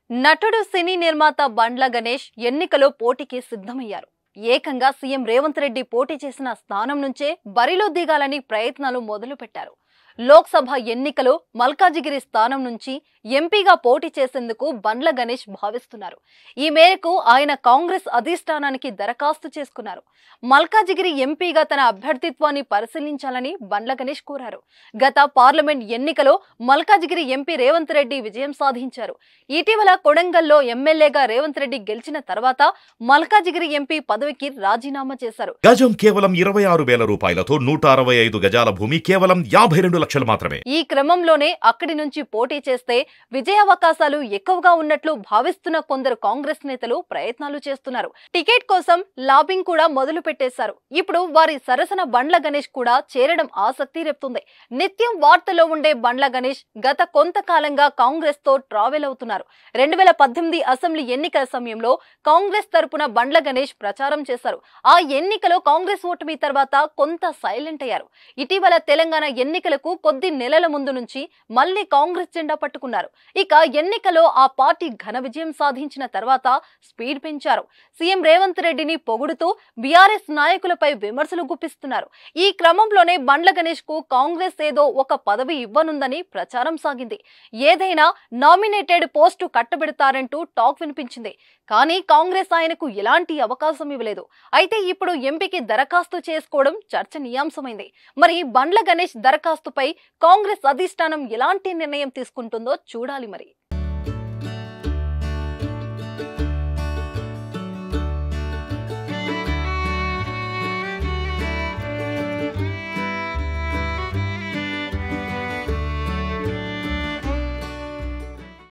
నటుడు సినీ నిర్మాత బండ్ల గణేష్ ఎన్నికలో పోటీకి సిద్ధమయ్యారు. ఏకంగా సీఎం రేవంత్ రెడ్డి పోటీ చేసిన స్థానం నుంచే బరిలో దిగాలని ప్రయత్నాలు మొదలుపెట్టారు. లోక్సభ ఎన్నికలో మల్కాజిగిరి స్థానం నుంచి ఎంపీగా పోటీ చేసేందుకు బండ్ల గణేష్ భావిస్తున్నారు. ఈ మేరకు ఆయన కాంగ్రెస్ అధిష్టానానికి దరఖాస్తు చేసుకున్నారు. మల్కాజిగిరి ఎంపీగా తన అభ్యర్థిత్వాన్ని పరిశీలించాలని బండ్ల గణేష్ కోరారు. గత పార్లమెంట్ ఎన్నికలో మల్కాజిగిరి ఎంపీ రేవంత్ రెడ్డి విజయం సాధించారు. ఇటీవల కొడంగల్లో ఎమ్మెల్యేగా రేవంత్ రెడ్డి గెలిచిన తర్వాత మల్కాజిగిరి ఎంపీ పదవికి రాజీనామా చేశారు. గజం కేవలం 26,000 రూపాయలతో 165 గజాల భూమి కేవలం 52 లక్షలు మాత్రమే. ఈ క్రమంలోనే అక్కడి నుంచి పోటీ చేస్తే విజయావకాశాలు ఎక్కువగా ఉన్నట్లు భావిస్తున్న కొందరు కాంగ్రెస్ నేతలు ప్రయత్నాలు చేస్తున్నారు. టికెట్ కోసం లాబింగ్ కూడా మొదలు పెట్టేశారు. ఇప్పుడు వారి సరసన బండ్ల గణేష్ కూడా చేరడం ఆసక్తి రేపుతుంది. నిత్యం వార్తల్లో ఉండే బండ్ల గణేష్ గత కొంతకాలంగా కాంగ్రెస్ తో ట్రావెల్ అవుతున్నారు. 2018 అసెంబ్లీ ఎన్నికల సమయంలో కాంగ్రెస్ తరపున బండ్ల గణేష్ ప్రచారం చేశారు. ఆ ఎన్నికలో కాంగ్రెస్ ఓటమి తర్వాత కొంత సైలెంట్ అయ్యారు. ఇటీవల తెలంగాణ ఎన్నికలకు కొద్ది నెలల ముందు నుంచి మళ్లీ కాంగ్రెస్ జెండా పట్టుకున్నారు. ఇక ఎన్నికలో ఆ పార్టీ ఘన విజయం సాధించిన తర్వాత స్పీడ్ పెంచారు. సీఎం రేవంత్ రెడ్డిని పొగుడుతూ బీఆర్ఎస్ నాయకులపై విమర్శలు గుప్పిస్తున్నారు. ఈ క్రమంలోనే బండ్ల గణేష్ కు కాంగ్రెస్ ఏదో ఒక పదవి ఇవ్వనుందని ప్రచారం సాగింది. ఏదైనా నామినేటెడ్ పోస్టు కట్టబెడతారంటూ టాక్ వినిపించింది. కానీ కాంగ్రెస్ ఆయనకు ఎలాంటి అవకాశం ఇవ్వలేదు. అయితే ఇప్పుడు ఎంపీకి దరఖాస్తు చేసుకోవడం చర్చనీయాంశమైంది. మరి బండ్ల గణేష్ దరఖాస్తుపై కాంగ్రెస్ అధిష్టానం ఎలాంటి నిర్ణయం తీసుకుంటుందో చూడాలి మరి.